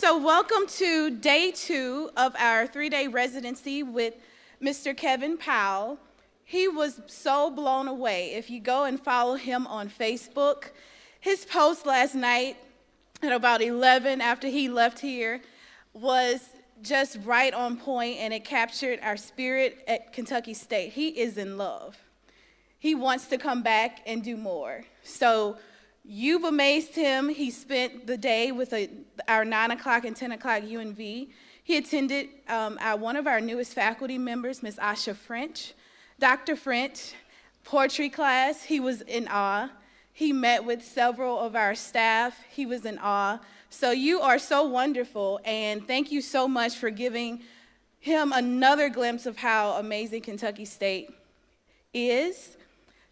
So welcome to day 2 of our 3-day residency with Mr. Kevin Powell. He was so blown away. If you go and follow him on Facebook, his post last night at about 11 after he left here was just right on point, and it captured our spirit at Kentucky State. He is in love. He wants to come back and do more. So you've amazed him. He spent the day with our 9 o'clock and 10 o'clock UNV. He attended one of our newest faculty members, Ms. Asha French. Dr. French, poetry class, he was in awe. He met with several of our staff. He was in awe. So you are so wonderful, and thank you so much for giving him another glimpse of how amazing Kentucky State is.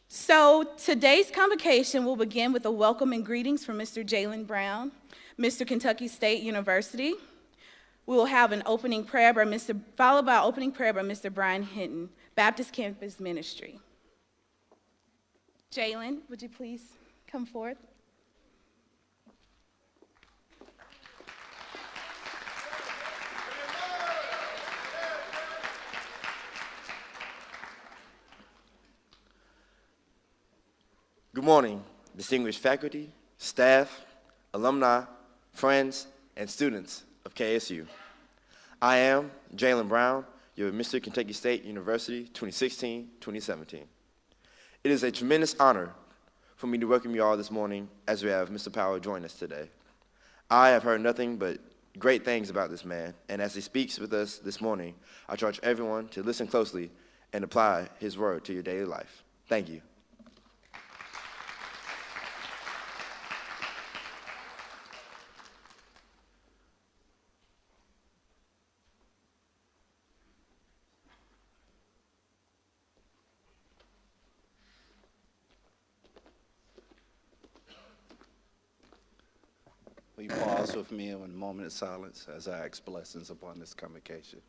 So today's convocation will begin with a welcome and greetings from Mr. Jalen Brown, Mr. Kentucky State University. We will have an opening prayer followed by an opening prayer by Mr. Brian Hinton, Baptist Campus Ministry. Jalen, would you please come forth? Good morning, distinguished faculty, staff, alumni, friends, and students of KSU. I am Jalen Brown, your Mr. Kentucky State University 2016-2017. It is a tremendous honor for me to welcome you all this morning as we have Mr. Powell join us today. I have heard nothing but great things about this man, and as he speaks with us this morning, I charge everyone to listen closely and apply his word to your daily life. Thank you. Will you pause with me in a moment of silence as I ask blessings upon this convocation?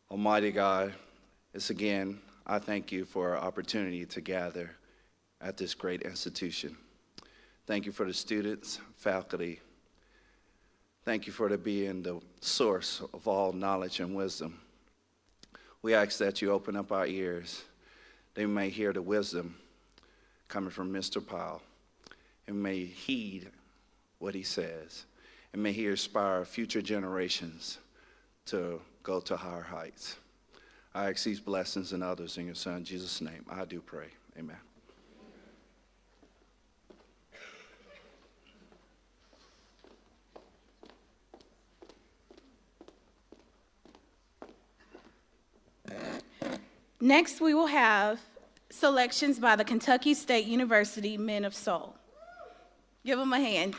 Almighty God, I thank you for our opportunity to gather at this great institution. Thank you for the students, faculty. Thank you for being the source of all knowledge and wisdom. We ask that you open up our ears, they may hear the wisdom coming from Mr. Powell, and may heed what he says, and may he inspire future generations to go to higher heights. I ask these blessings and others in your son Jesus' name. I do pray. Amen. Next, we will have selections by the Kentucky State University Men of Soul. Give them a hand.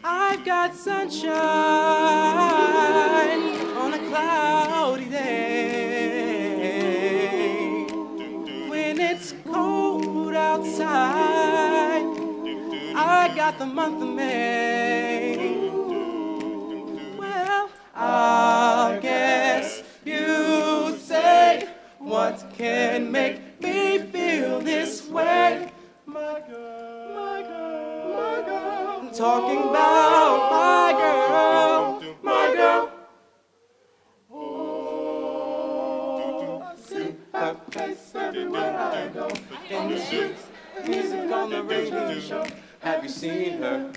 I've got sunshine on a cloudy day. When it's cold outside, I got the month of May. Well, I guess you say, what can make me feel this way? My girl, my girl, my girl. I'm talking about my girl, my girl. Oh, I see her face everywhere I go. In the streets, music on the radio show. Have you seen her?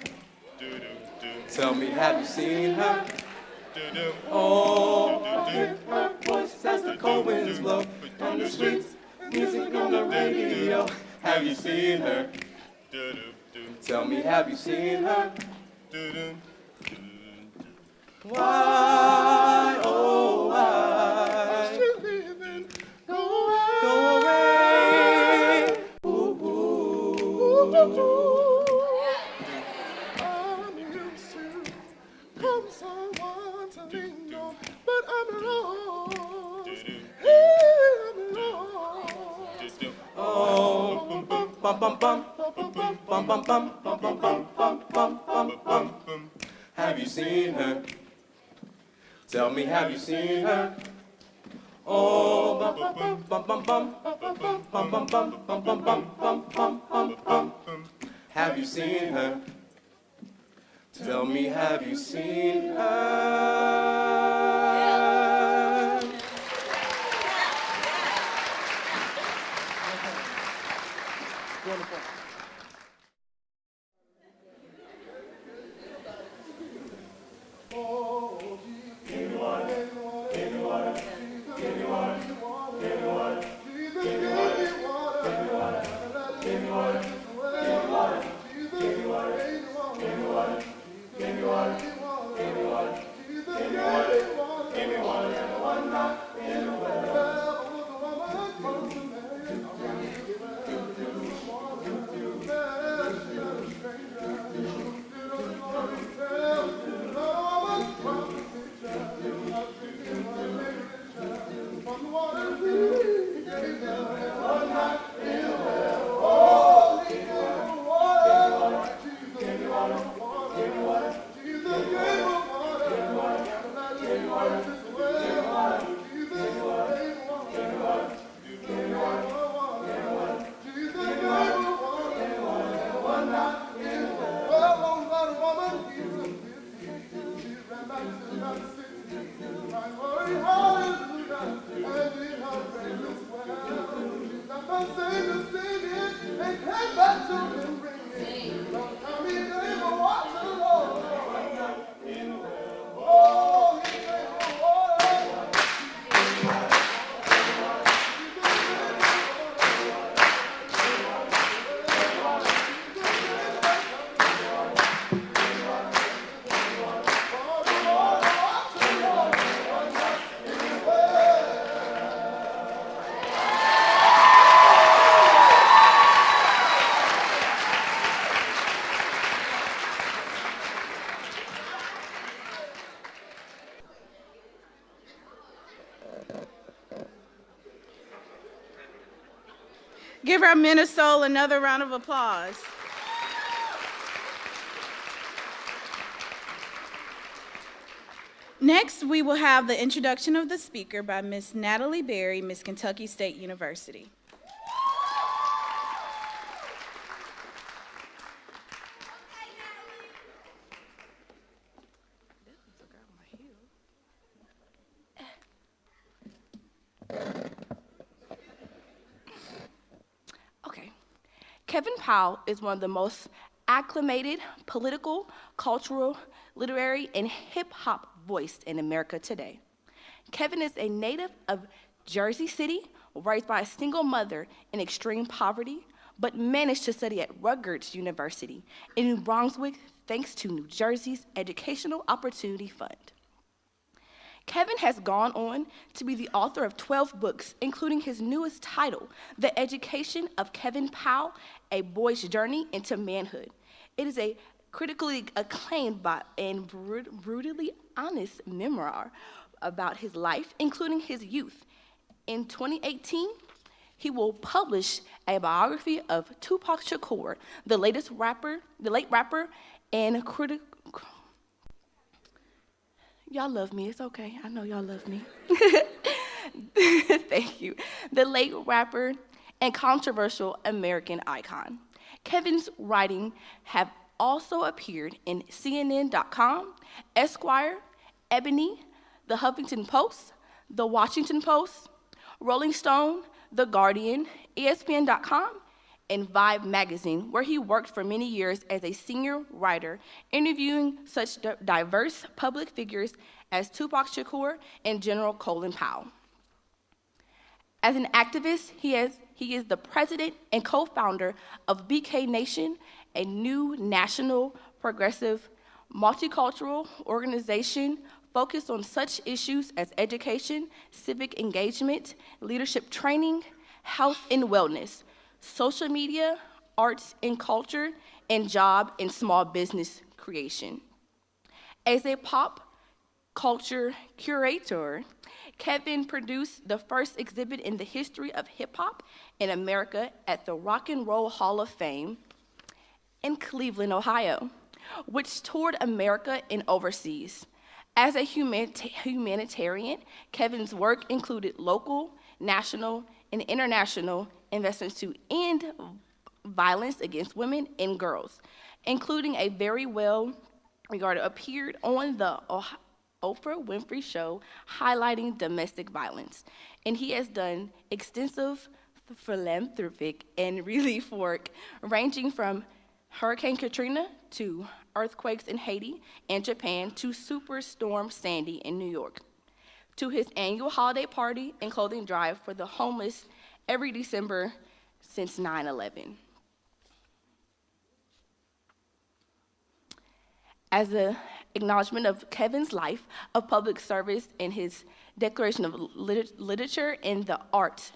Tell me, have you seen her? Oh, I hear her voice as the cold winds blow. On the streets, music on the radio. Have you seen her? Tell me, have you seen her? Why, oh, why? She's leaving, go away. Ooh, ooh, ooh. I'm used to come someone to lean on, but I'm alone. bum bum bum bum bum bum bum bum bum bum bum bum bum. Have you seen her? Tell me, have you seen her? Oh, bum bum bum bum bum bum bum bum bum bum bum bum bum bum bum bum. Have you seen her? Tell me, have you seen her? Wonderful. Give our men of soul another round of applause. Next, we will have the introduction of the speaker by Miss Natalie Berry, Miss Kentucky State University. Okay. Kevin Powell is one of the most acclamated political, cultural, literary, and hip-hop voice in America today. Kevin is a native of Jersey City, raised by a single mother in extreme poverty, but managed to study at Rutgers University in New Brunswick thanks to New Jersey's Educational Opportunity Fund. Kevin has gone on to be the author of 12 books, including his newest title, The Education of Kevin Powell, A Boy's Journey into Manhood. It is a critically acclaimed and brutally honest memoir about his life, including his youth. In 2018, he will publish a biography of Tupac Shakur, the late rapper and critic. Y'all love me, it's okay. I know y'all love me. Thank you. The late rapper and controversial American icon. Kevin's writing have also appeared in CNN.com, Esquire, Ebony, The Huffington Post, The Washington Post, Rolling Stone, The Guardian, ESPN.com, and Vibe magazine, where he worked for many years as a senior writer, interviewing such diverse public figures as Tupac Shakur and General Colin Powell. As an activist, he is the president and co-founder of BK Nation, a new national progressive multicultural organization focused on such issues as education, civic engagement, leadership training, health and wellness, social media, arts and culture, and job and small business creation. As a pop culture curator, Kevin produced the first exhibit in the history of hip hop in America at the Rock and Roll Hall of Fame in Cleveland, Ohio, which toured America and overseas. As a humanitarian, Kevin's work included local, national, and international investments to end violence against women and girls, including a very well-regarded appeared on the Oprah Winfrey Show highlighting domestic violence. And he has done extensive philanthropic and relief work ranging from Hurricane Katrina to earthquakes in Haiti and Japan to Superstorm Sandy in New York, to his annual holiday party and clothing drive for the homeless every December since 9/11. As an acknowledgement of Kevin's life of public service and his declaration of literature and the arts,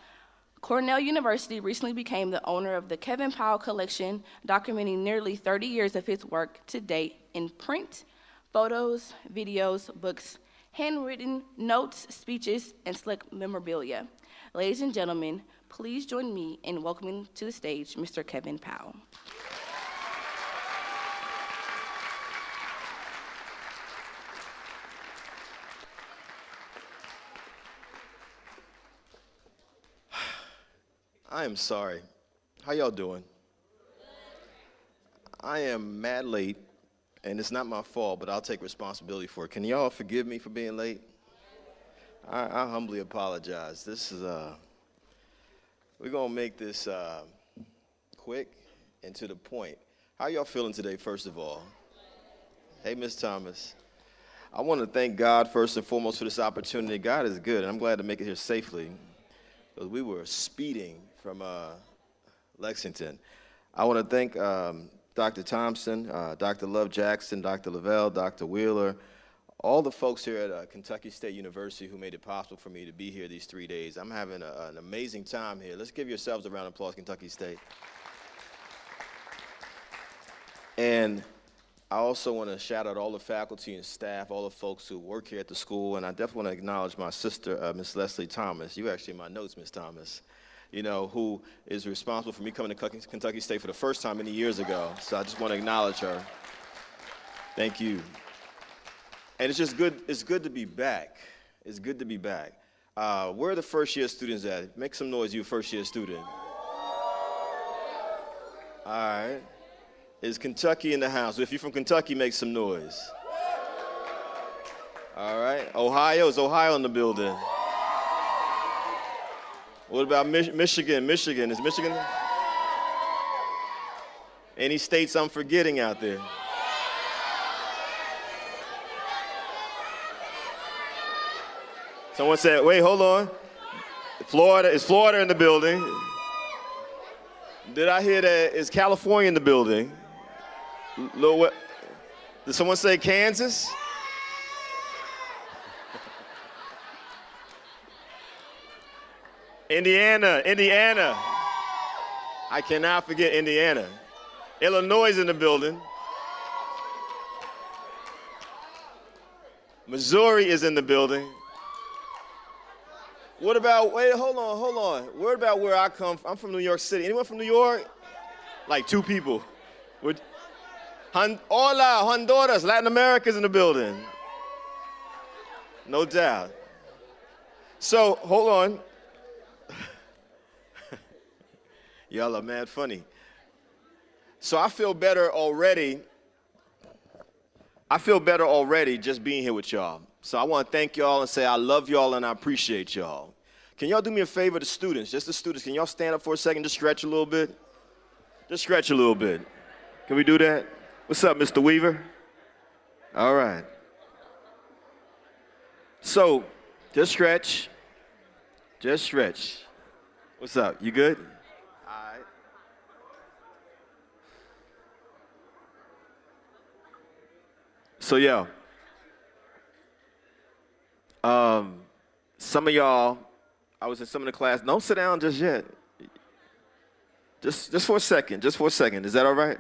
Cornell University recently became the owner of the Kevin Powell Collection, documenting nearly 30 years of his work to date in print, photos, videos, books, handwritten notes, speeches, and slick memorabilia. Ladies and gentlemen, please join me in welcoming to the stage Mr. Kevin Powell. I am sorry. How y'all doing? I am mad late, and it's not my fault, but I'll take responsibility for it. Can y'all forgive me for being late? I humbly apologize. This is, we're gonna make this quick and to the point. How y'all feeling today, first of all? Hey, Miss Thomas. I want to thank God first and foremost for this opportunity. God is good, and I'm glad to make it here safely. Because we were speeding from Lexington. I want to thank Dr. Thompson, Dr. Love Jackson, Dr. Lavelle, Dr. Wheeler, all the folks here at Kentucky State University who made it possible for me to be here these 3 days. I'm having an amazing time here. Let's give yourselves a round of applause, Kentucky State. And I also want to shout out all the faculty and staff, all the folks who work here at the school, and I definitely want to acknowledge my sister, Miss Leslie Thomas. You actually in my notes, Miss Thomas, you know, who is responsible for me coming to Kentucky State for the first time many years ago. So I just want to acknowledge her. Thank you. And it's just good, it's good to be back. It's good to be back. Where are the first year students at? Make some noise, you first year student. All right. Is Kentucky in the house? If you're from Kentucky, make some noise. All right. Ohio, is Ohio in the building? What about Michigan? Michigan, is Michigan there? Any states I'm forgetting out there? Someone said, wait, hold on. Florida, is Florida in the building? Did I hear that? Is California in the building? Did someone say Kansas? Indiana. I cannot forget Indiana. Illinois is in the building. Missouri is in the building. What about, wait, hold on. What about where I come from? I'm from New York City. Anyone from New York? Like 2 people. Hola, Honduras, Latin America's in the building. No doubt. So, hold on. Y'all are mad funny. So I feel better already. Just being here with y'all. So I want to thank y'all and say I love y'all and I appreciate y'all. Can y'all do me a favor, the students, just the students, can y'all stand up for a second, just stretch a little bit? Just stretch a little bit. Can we do that? What's up, Mr. Weaver? All right. So, just stretch. Just stretch. What's up? You good? All right. So, yo. Some of y'all, I was in some of the class. Don't sit down just yet. Just for a second. Is that all right?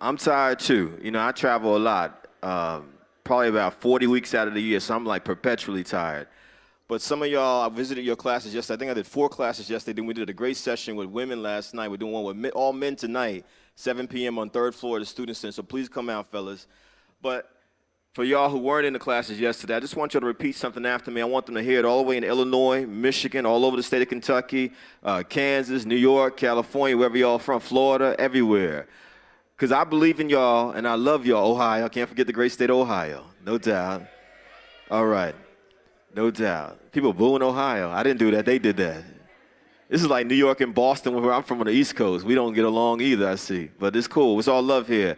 I'm tired too. You know, I travel a lot. probably about 40 weeks out of the year, so I'm like perpetually tired. But some of y'all, I visited your classes yesterday. I think I did 4 classes yesterday. Then we did a great session with women last night. We're doing one with all men tonight, 7 p.m. on 3rd floor of the Student Center. So please come out, fellas. But for y'all who weren't in the classes yesterday, I just want you to repeat something after me. I want them to hear it all the way in Illinois, Michigan, all over the state of Kentucky, Kansas, New York, California, wherever y'all from, Florida, everywhere. Because I believe in y'all and I love y'all. Ohio, can't forget the great state of Ohio. No doubt. All right. No doubt. People booing Ohio. I didn't do that. They did that. This is like New York and Boston, where I'm from on the East Coast. We don't get along either, I see. But it's cool. It's all love here.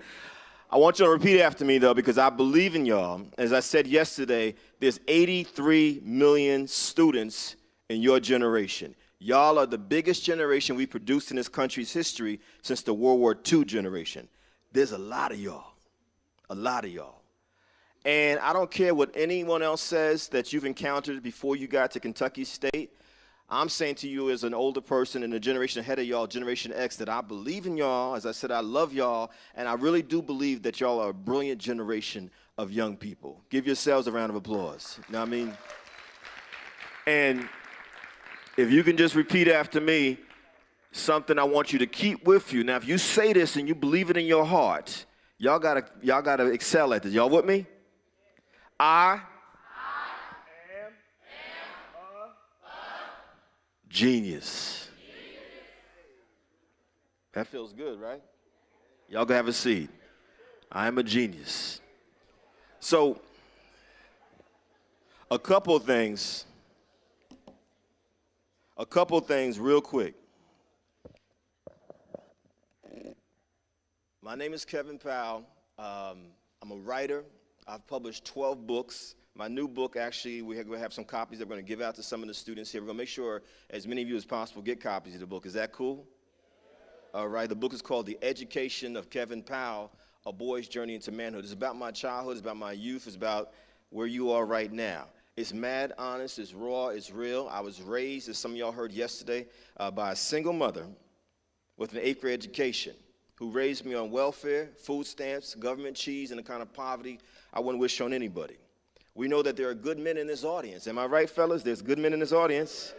I want you to repeat after me, though, because I believe in y'all. As I said yesterday, there's 83 million students in your generation. Y'all are the biggest generation we produced in this country's history since the World War II generation. There's a lot of y'all. A lot of y'all. And I don't care what anyone else says that you've encountered before you got to Kentucky State. I'm saying to you as an older person in the generation ahead of y'all, Generation X, that I believe in y'all. As I said, I love y'all. And I really do believe that y'all are a brilliant generation of young people. Give yourselves a round of applause. You know what I mean? And if you can just repeat after me something I want you to keep with you. Now, if you say this and you believe it in your heart, y'all gotta excel at this. Y'all with me? I am a genius. That feels good, right? Y'all can have a seat. I am a genius. So, a couple things real quick. My name is Kevin Powell. I'm a writer. I've published 12 books. My new book, actually, we're going to have some copies that we're going to give out to some of the students here. We're going to make sure as many of you as possible get copies of the book. Is that cool? All right. The book is called The Education of Kevin Powell, A Boy's Journey into Manhood. It's about my childhood. It's about my youth. It's about where you are right now. It's mad honest. It's raw. It's real. I was raised, as some of y'all heard yesterday, by a single mother with an 8th grade education who raised me on welfare, food stamps, government cheese, and the kind of poverty I wouldn't wish on anybody. We know that there are good men in this audience. Am I right, fellas? There's good men in this audience.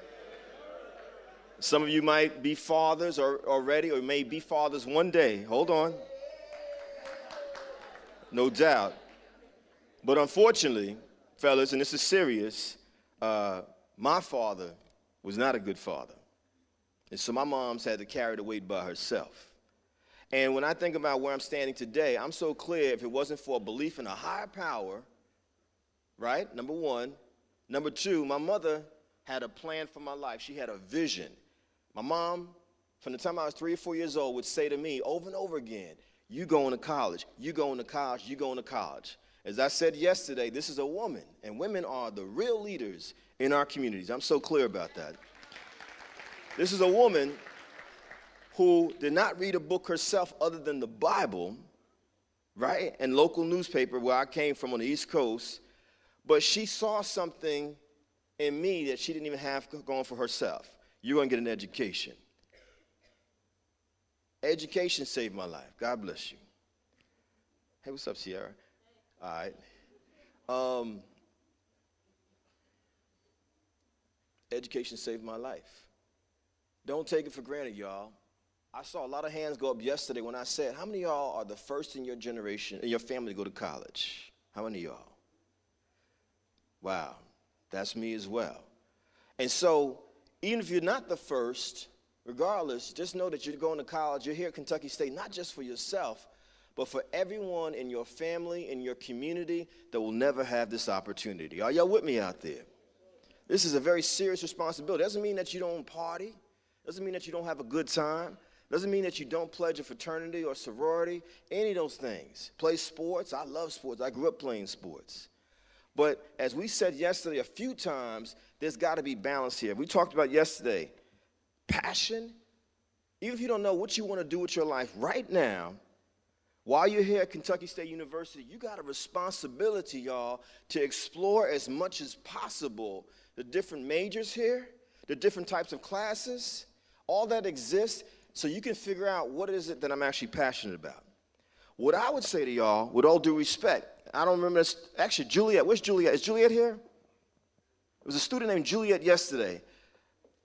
Some of you might be fathers already, or may be fathers one day. Hold on. No doubt. But unfortunately, fellas, and this is serious, my father was not a good father. And so my mom's had to carry the weight by herself. And when I think about where I'm standing today, I'm so clear if it wasn't for a belief in a higher power, right? Number one. Number two, my mother had a plan for my life. She had a vision. My mom, from the time I was 3 or 4 years old, would say to me over and over again, you going to college, you going to college, you going to college. As I said yesterday, this is a woman, and women are the real leaders in our communities. I'm so clear about that. This is a woman who did not read a book herself other than the Bible, right, and local newspaper where I came from on the East Coast, but she saw something in me that she didn't even have going for herself. You're going to get an education. Education saved my life. God bless you. Hey, what's up, Sierra? All right. Education saved my life. Don't take it for granted, y'all. I saw a lot of hands go up yesterday when I said, how many of y'all are the first in your generation, in your family to go to college? How many of y'all? Wow, that's me as well. And so, even if you're not the first, regardless, just know that you're going to college, you're here at Kentucky State, not just for yourself, but for everyone in your family, in your community that will never have this opportunity. Are y'all with me out there? This is a very serious responsibility. Doesn't mean that you don't party. Doesn't mean that you don't have a good time. Doesn't mean that you don't pledge a fraternity or sorority, any of those things. Play sports. I love sports. I grew up playing sports. But as we said yesterday a few times, there's got to be balance here. We talked about yesterday, passion. Even if you don't know what you want to do with your life right now, while you're here at Kentucky State University, you got a responsibility, y'all, to explore as much as possible the different majors here, the different types of classes, all that exists, so you can figure out what is it that I'm actually passionate about. What I would say to y'all, with all due respect, I don't remember this. Actually, Juliet. Where's Juliet? Is Juliet here? There was a student named Juliet yesterday.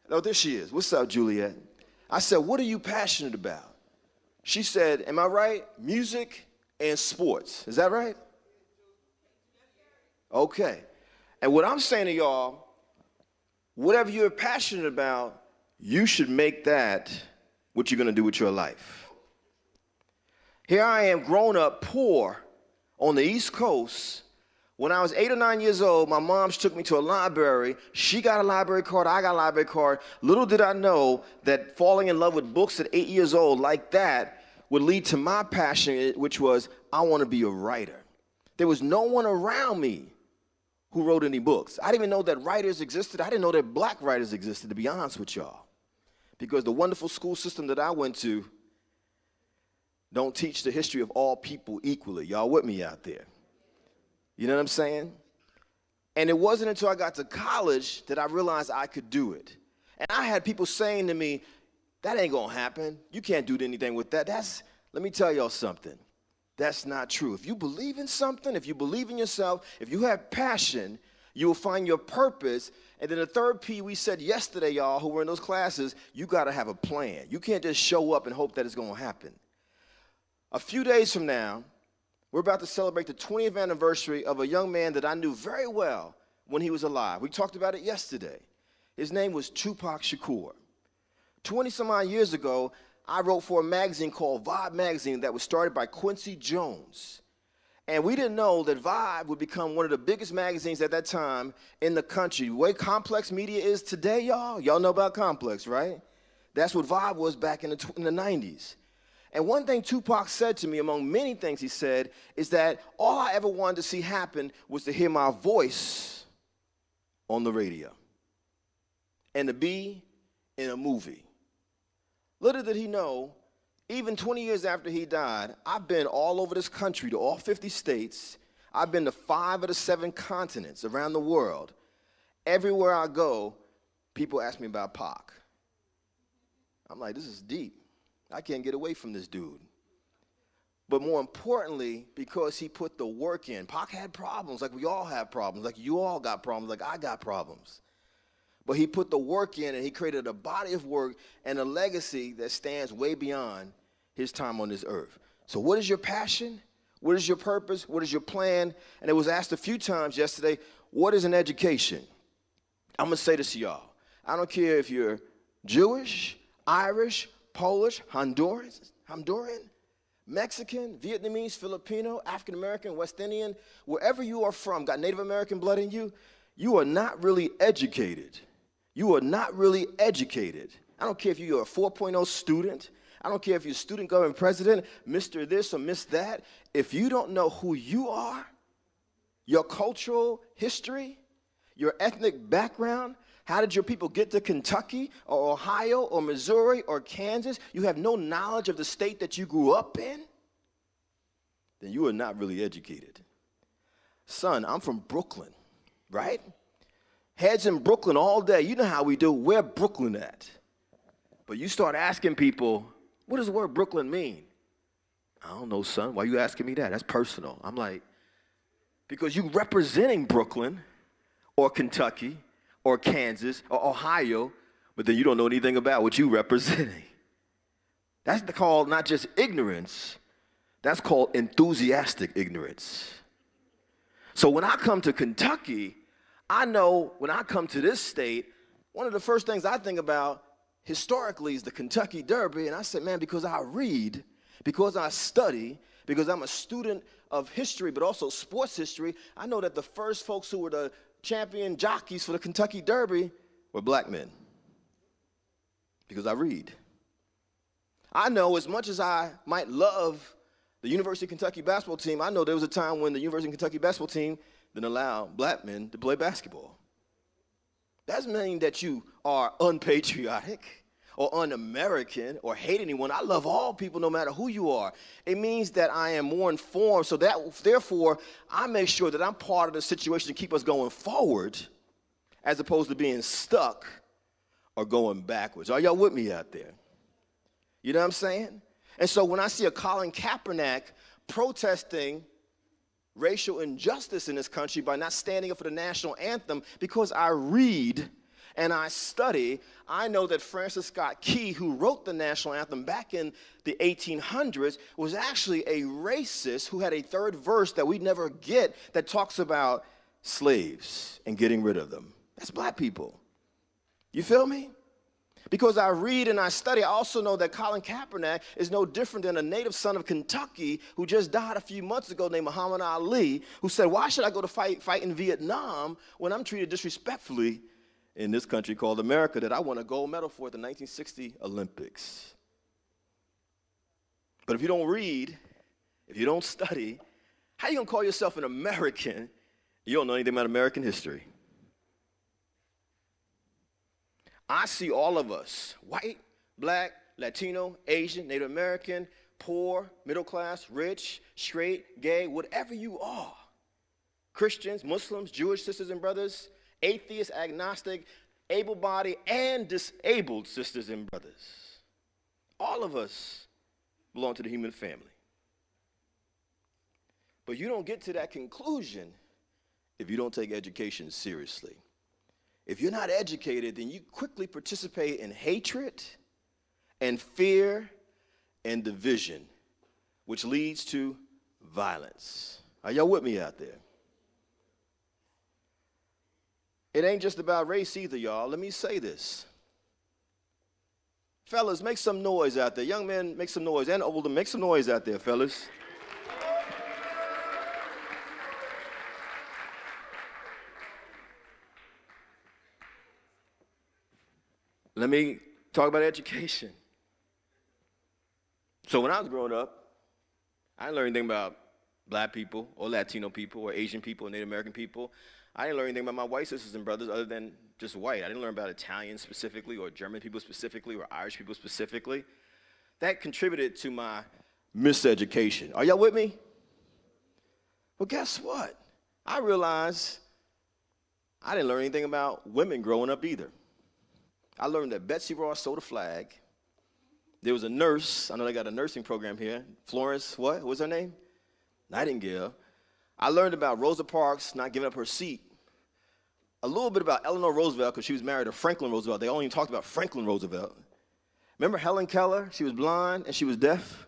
Oh, there she is. What's up, Juliet? I said, what are you passionate about? She said, am I right? Music and sports. Is that right? Okay. And what I'm saying to y'all, whatever you're passionate about, you should make that what you're going to do with your life. Here I am, grown up poor on the East Coast. When I was 8 or 9 years old, my mom took me to a library. She got a library card, I got a library card. Little did I know that falling in love with books at 8 years old like that would lead to my passion, which was, I want to be a writer. There was no one around me who wrote any books. I didn't even know that writers existed. I didn't know that black writers existed, to be honest with y'all. Because the wonderful school system that I went to don't teach the history of all people equally. Y'all with me out there? You know what I'm saying? And it wasn't until I got to college that I realized I could do it. And I had people saying to me, that ain't gonna happen. You can't do anything with that. Let me tell y'all something. That's not true. If you believe in something, if you believe in yourself, if you have passion, you will find your purpose. And then the third P we said yesterday, y'all, who were in those classes, you gotta have a plan. You can't just show up and hope that it's gonna happen. A few days from now, we're about to celebrate the 20th anniversary of a young man that I knew very well when he was alive. We talked about it yesterday. His name was Tupac Shakur. 20-some-odd years ago, I wrote for a magazine called Vibe Magazine that was started by Quincy Jones. And we didn't know that Vibe would become one of the biggest magazines at that time in the country. The way Complex Media is today, y'all know about Complex, right? That's what Vibe was back in the 90s. And one thing Tupac said to me, among many things he said, is that all I ever wanted to see happen was to hear my voice on the radio and to be in a movie. Little did he know, even 20 years after he died, I've been all over this country to all 50 states. I've been to 5 of the 7 continents around the world. Everywhere I go, people ask me about Pac. I'm like, this is deep. I can't get away from this dude. But more importantly, because he put the work in. Pac had problems, like we all have problems, like you all got problems, like I got problems. But he put the work in and he created a body of work and a legacy that stands way beyond his time on this earth. So what is your passion? What is your purpose? What is your plan? And it was asked a few times yesterday, what is an education? I'm going to say this to y'all. I don't care if you're Jewish, Irish, Polish, Honduran, Mexican, Vietnamese, Filipino, African American, West Indian, wherever you are from, got Native American blood in you, you are not really educated. You are not really educated. I don't care if you're a 4.0 student. I don't care if you're a student government president, Mr. this or Miss that. If you don't know who you are, your cultural history, your ethnic background, how did your people get to Kentucky or Ohio or Missouri or Kansas? You have no knowledge of the state that you grew up in? Then you are not really educated. Son, I'm from Brooklyn, right? Heads in Brooklyn all day. You know how we do. Where Brooklyn at? But you start asking people, what does the word Brooklyn mean? I don't know, son. Why are you asking me that? That's personal. I'm like, because you representing Brooklyn or Kentucky or Kansas, or Ohio, but then you don't know anything about what you representing. That's called not just ignorance, that's called enthusiastic ignorance. So when I come to Kentucky, I know when I come to this state, one of the first things I think about historically is the Kentucky Derby, and I said, man, because I read, because I study, because I'm a student of history, but also sports history, I know that the first folks who were the champion jockeys for the Kentucky Derby were black men, because I read. I know as much as I might love the University of Kentucky basketball team, I know there was a time when the University of Kentucky basketball team didn't allow black men to play basketball. That doesn't mean that you are unpatriotic or un-American or hate anyone. I love all people no matter who you are. It means that I am more informed, so that therefore I make sure that I'm part of the situation to keep us going forward as opposed to being stuck or going backwards. Are y'all with me out there? You know what I'm saying? And so when I see a Colin Kaepernick protesting racial injustice in this country by not standing up for the national anthem because I read and I study. I know that Francis Scott Key, who wrote the national anthem back in the 1800s, was actually a racist who had a third verse that we never get that talks about slaves and getting rid of them. That's black people. You feel me? Because I read and I study, I also know that Colin Kaepernick is no different than a native son of Kentucky who just died a few months ago named Muhammad Ali, who said, why should I go to fight in Vietnam when I'm treated disrespectfully in this country called America that I won a gold medal for at the 1960 Olympics? But if you don't read, if you don't study, how are you going to call yourself an American? You don't know anything about American history. I see all of us, white, black, Latino, Asian, Native American, poor, middle class, rich, straight, gay, whatever you are. Christians, Muslims, Jewish sisters and brothers, atheists, agnostic, able-bodied, and disabled sisters and brothers. All of us belong to the human family. But you don't get to that conclusion if you don't take education seriously. If you're not educated, then you quickly participate in hatred and fear and division, which leads to violence. Are y'all with me out there? It ain't just about race either, y'all. Let me say this. Fellas, make some noise out there. Young men, make some noise. And older, make some noise out there, fellas. Let me talk about education. So when I was growing up, I didn't learn anything about black people or Latino people or Asian people or Native American people. I didn't learn anything about my white sisters and brothers other than just white. I didn't learn about Italians specifically or German people specifically or Irish people specifically. That contributed to my miseducation. Are y'all with me? Well, guess what? I realized I didn't learn anything about women growing up either. I learned that Betsy Ross sewed a flag. There was a nurse. I know they got a nursing program here. Florence, what was her name? Nightingale. I learned about Rosa Parks not giving up her seat. A little bit about Eleanor Roosevelt because she was married to Franklin Roosevelt. They only talked about Franklin Roosevelt. Remember Helen Keller? She was blind and she was deaf.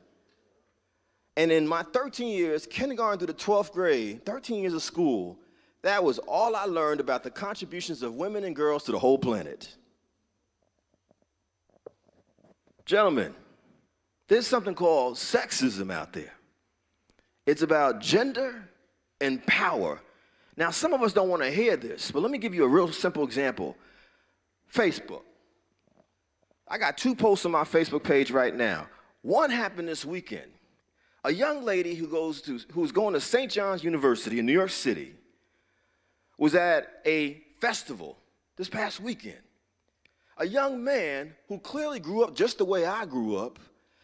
And in my 13 years, kindergarten through the 12th grade, 13 years of school, that was all I learned about the contributions of women and girls to the whole planet. Gentlemen, there's something called sexism out there. It's about gender and power. Now, some of us don't want to hear this, but let me give you a real simple example. Facebook. I got 2 posts on my Facebook page right now. One happened this weekend. A young lady who's going to St. John's University in New York City was at a festival this past weekend. A young man who clearly grew up just the way I grew up,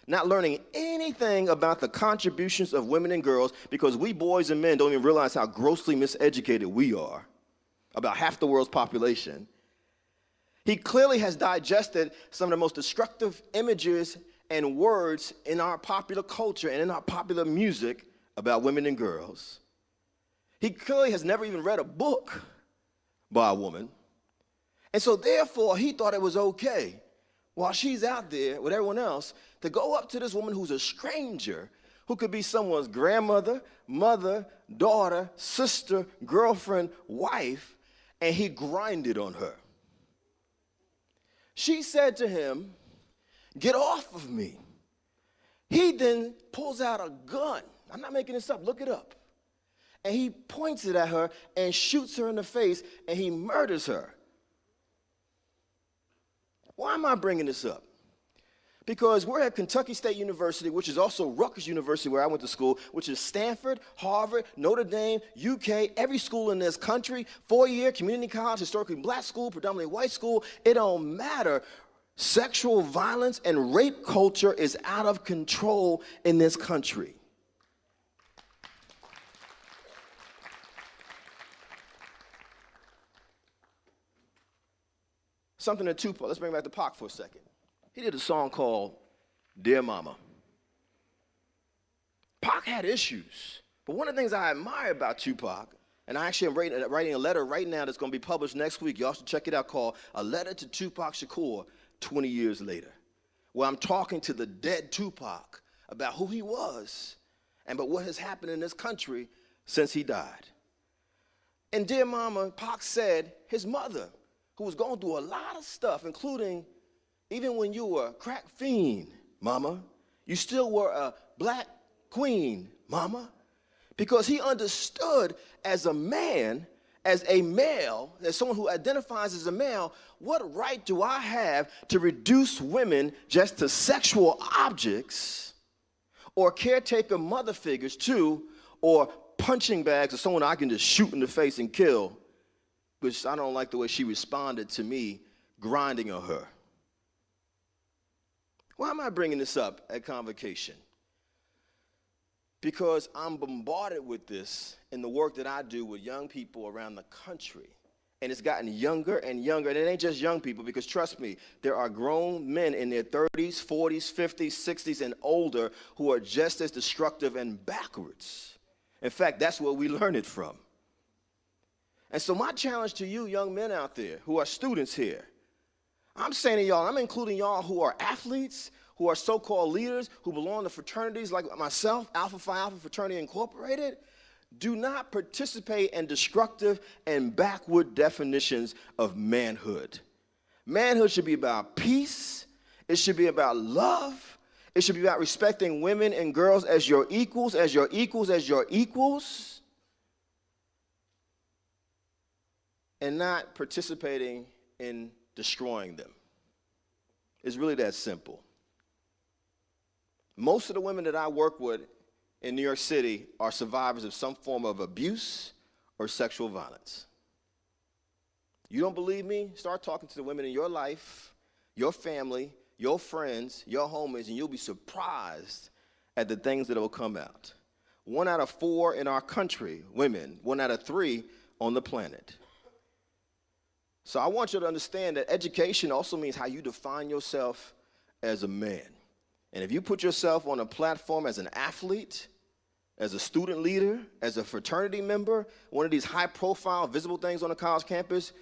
not learning anything about the contributions of women and girls because we boys and men don't even realize how grossly miseducated we are, about half the world's population. He clearly has digested some of the most destructive images and words in our popular culture and in our popular music about women and girls. He clearly has never even read a book by a woman. And so therefore, he thought it was okay, while she's out there with everyone else, to go up to this woman who's a stranger, who could be someone's grandmother, mother, daughter, sister, girlfriend, wife, and he grinded on her. She said to him, "Get off of me." He then pulls out a gun. I'm not making this up, look it up. And he points it at her and shoots her in the face, and he murders her. Why am I bringing this up? Because we're at Kentucky State University, which is also Rutgers University, where I went to school, which is Stanford, Harvard, Notre Dame, UK, every school in this country, 4-year community college, historically black school, predominantly white school. It don't matter. Sexual violence and rape culture is out of control in this country. Something that Tupac, let's bring back to Pac for a second. He did a song called Dear Mama. Pac had issues But one of the things I admire about Tupac, and I actually am writing a letter right now that's going to be published next week. Y'all should check it out, called A Letter to Tupac Shakur 20 Years Later, where I'm talking to the dead Tupac about who he was and about what has happened in this country since he died. And dear mama, Pac said his mother, who was going through a lot of stuff, including even when you were a crack fiend, mama, you still were a black queen, mama, because he understood as a man, as a male, as someone who identifies as a male, what right do I have to reduce women just to sexual objects or caretaker mother figures too, or punching bags of someone I can just shoot in the face and kill, which I don't like the way she responded to me grinding on her. Why am I bringing this up at Convocation? Because I'm bombarded with this in the work that I do with young people around the country. And it's gotten younger and younger. And it ain't just young people, because trust me, there are grown men in their 30s, 40s, 50s, 60s, and older who are just as destructive and backwards. In fact, that's where we learn it from. And so my challenge to you young men out there who are students here, I'm saying to y'all, I'm including y'all who are athletes, who are so-called leaders, who belong to fraternities like myself, Alpha Phi Alpha Fraternity Incorporated. Do not participate in destructive and backward definitions of manhood. Manhood should be about peace. It should be about love. It should be about respecting women and girls as your equals, as your equals, as your equals, and not participating in destroying them. It's really that simple. Most of the women that I work with in New York City are survivors of some form of abuse or sexual violence. You don't believe me? Start talking to the women in your life, your family, your friends, your homies, and you'll be surprised at the things that will come out. 1 out of 4 in our country, women, 1 out of 3 on the planet. So I want you to understand that education also means how you define yourself as a man. And if you put yourself on a platform as an athlete, as a student leader, as a fraternity member, one of these high-profile, visible things on a college campus,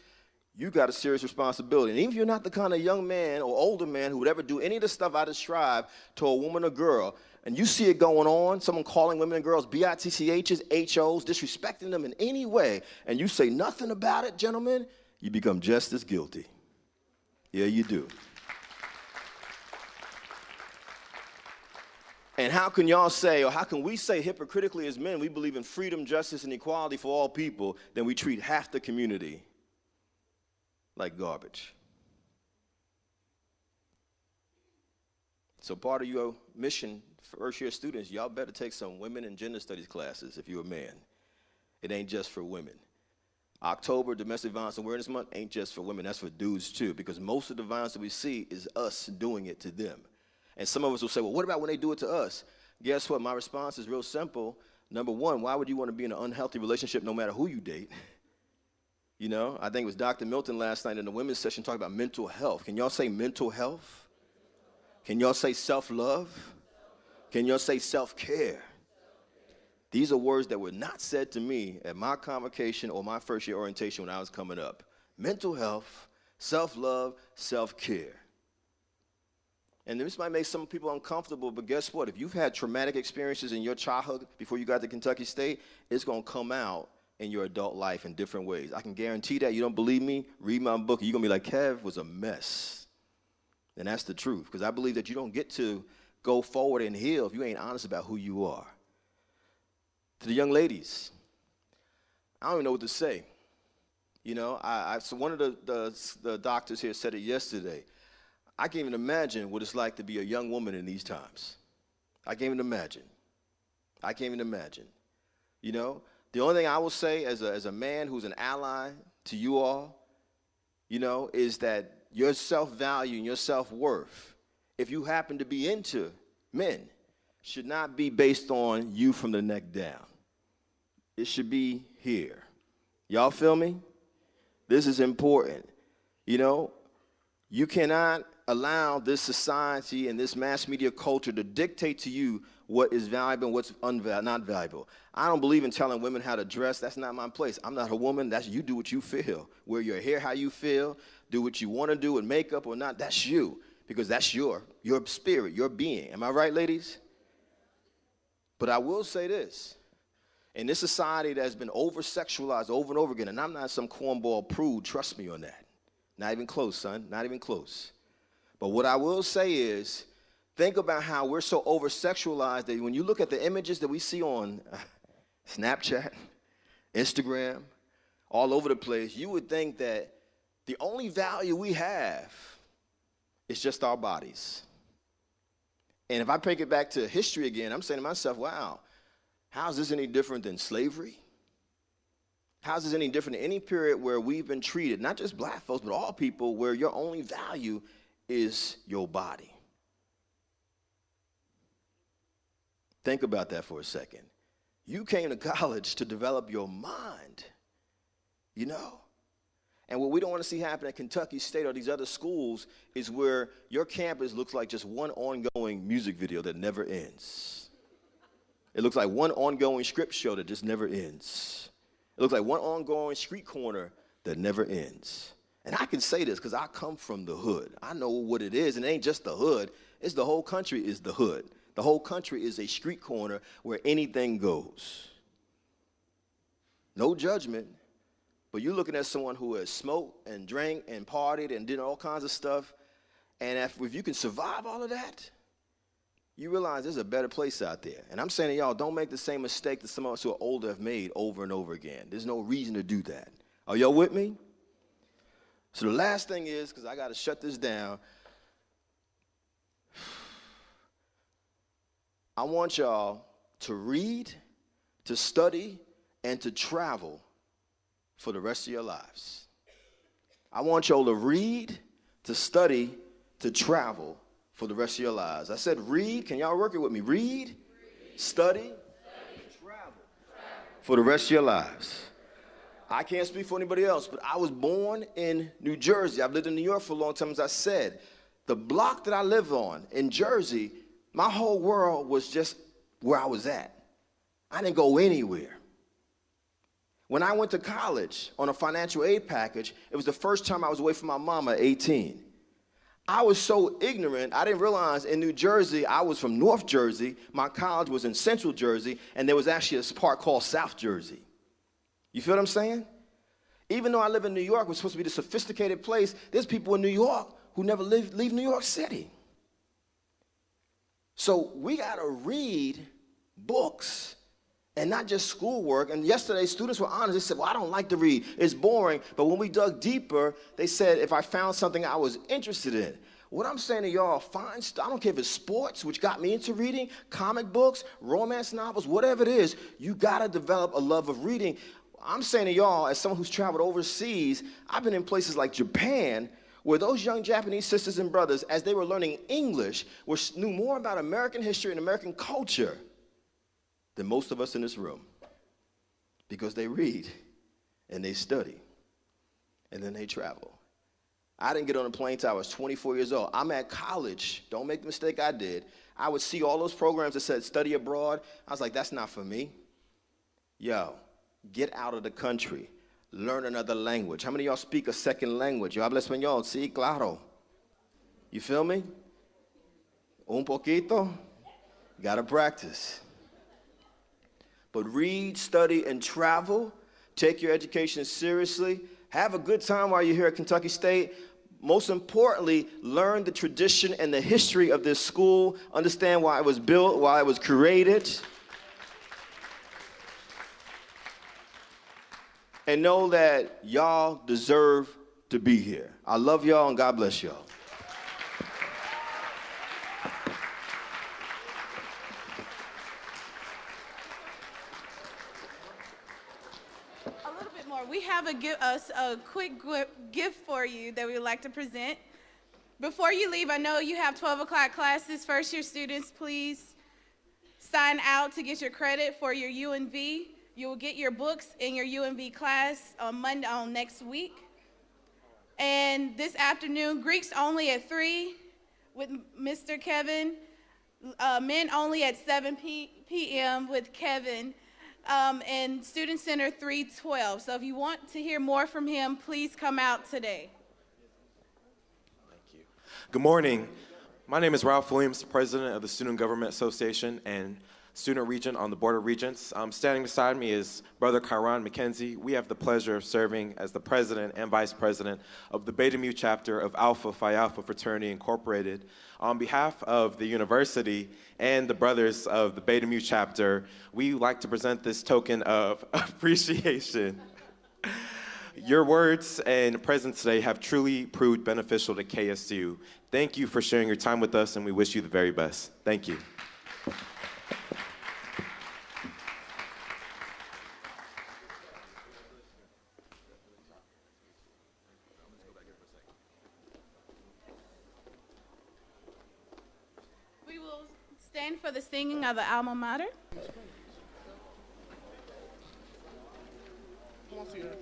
you got a serious responsibility. And even if you're not the kind of young man or older man who would ever do any of the stuff I describe to a woman or girl, and you see it going on, someone calling women and girls B-I-T-C-H's, H-O's, disrespecting them in any way, and you say nothing about it, gentlemen, you become just as guilty. Yeah, you do. And how can y'all say, or how can we say hypocritically as men, we believe in freedom, justice, and equality for all people, then we treat half the community like garbage? So part of your mission for first-year students, y'all better take some women and gender studies classes if you're a man. It ain't just for women. October, Domestic Violence Awareness Month, ain't just for women. That's for dudes, too, because most of the violence that we see is us doing it to them. And some of us will say, well, what about when they do it to us? Guess what? My response is real simple. Number one, why would you want to be in an unhealthy relationship no matter who you date? You know, I think it was Dr. Milton last night in the women's session talking about mental health. Can y'all say mental health? Can y'all say self-love? Can y'all say self-care? These are words that were not said to me at my convocation or my first year orientation when I was coming up. Mental health, self-love, self-care. And this might make some people uncomfortable, but guess what? If you've had traumatic experiences in your childhood before you got to Kentucky State, it's going to come out in your adult life in different ways. I can guarantee that. You don't believe me? Read my book, and you're going to be like, Kev was a mess. And that's the truth, because I believe that you don't get to go forward and heal if you ain't honest about who you are. To the young ladies, I don't even know what to say. You know, so one of the doctors here said it yesterday. I can't even imagine what it's like to be a young woman in these times. I can't even imagine. I can't even imagine. You know, the only thing I will say as a man who's an ally to you all, you know, is that your self-value and your self-worth, if you happen to be into men, should not be based on you from the neck down. It should be here. Y'all feel me? This is important. You know, you cannot allow this society and this mass media culture to dictate to you what is valuable and what's not valuable. I don't believe in telling women how to dress. That's not my place. I'm not a woman. That's you do what you feel. Wear your hair how you feel. Do what you want to do with makeup or not. That's you, because that's your spirit, your being. Am I right, ladies? But I will say this. In this society that has been over-sexualized over and over again, and I'm not some cornball prude, trust me on that. Not even close, son, not even close. But what I will say is, think about how we're so over-sexualized that when you look at the images that we see on Snapchat, Instagram, all over the place, you would think that the only value we have is just our bodies. And if I take it back to history again, I'm saying to myself, wow, how is this any different than slavery? How is this any different than any period where we've been treated, not just black folks, but all people, where your only value is your body? Think about that for a second. You came to college to develop your mind, you know? And what we don't want to see happen at Kentucky State or these other schools is where your campus looks like just one ongoing music video that never ends. It looks like one ongoing script show that just never ends. It looks like one ongoing street corner that never ends. And I can say this because I come from the hood. I know what it is, and it ain't just the hood. It's the whole country is the hood. The whole country is a street corner where anything goes. No judgment, but you're looking at someone who has smoked and drank and partied and did all kinds of stuff, and if you can survive all of that, you realize there's a better place out there. And I'm saying to y'all, don't make the same mistake that some of us who are older have made over and over again. There's no reason to do that. Are y'all with me? So the last thing is, because I got to shut this down, I want y'all to read, to study, and to travel for the rest of your lives. I want y'all to read, to study, to travel for the rest of your lives. I said read. Can y'all work it with me? Read, study, travel for the rest of your lives. I can't speak for anybody else, but I was born in New Jersey. I've lived in New York for a long time, as I said. The block that I live on in Jersey, my whole world was just where I was at. I didn't go anywhere. When I went to college on a financial aid package, it was the first time I was away from my mom at 18. I was so ignorant, I didn't realize in New Jersey, I was from North Jersey, my college was in Central Jersey, and there was actually a part called South Jersey. You feel what I'm saying? Even though I live in New York, we're supposed to be the sophisticated place, there's people in New York who never leave New York City. So we gotta read books and not just schoolwork. And yesterday, students were honest. They said, well, I don't like to read. It's boring. But when we dug deeper, they said if I found something I was interested in. What I'm saying to y'all, I don't care if it's sports, which got me into reading, comic books, romance novels, whatever it is, you got to develop a love of reading. I'm saying to y'all, as someone who's traveled overseas, I've been in places like Japan, where those young Japanese sisters and brothers, as they were learning English, knew more about American history and American culture than most of us in this room, because they read and they study and then they travel. I didn't get on a plane until I was 24 years old. I'm at college. Don't make the mistake I did. I would see all those programs that said study abroad. I was like, that's not for me. Yo, get out of the country. Learn another language. How many of y'all speak a second language? Yo hablo español. Sí, claro. You feel me? Un poquito. Gotta practice. But read, study, and travel. Take your education seriously. Have a good time while you're here at Kentucky State. Most importantly, learn the tradition and the history of this school. Understand why it was built, why it was created. And know that y'all deserve to be here. I love y'all and God bless y'all. We have a quick gift for you that we would like to present. Before you leave, I know you have 12 o'clock classes. First year students, please sign out to get your credit for your UNV. You will get your books in your UNV class on Monday, on next week. And this afternoon, Greeks only at 3 with Mr. Kevin, men only at 7 p.m. with Kevin, and Student Center 312. So if you want to hear more from him, please come out today. Thank you. Good morning. My name is Ralph Williams, president of the Student Government Association and Student Regent on the Board of Regents. Standing beside me is Brother Kyron McKenzie. We have the pleasure of serving as the president and vice president of the Beta Mu chapter of Alpha Phi Alpha Fraternity Incorporated. On behalf of the university and the brothers of the Beta Mu chapter, we like to present this token of appreciation. Your words and presence today have truly proved beneficial to KSU. Thank you for sharing your time with us, and we wish you the very best. Thank you. We will stand for the singing of the alma mater. Come on, see her.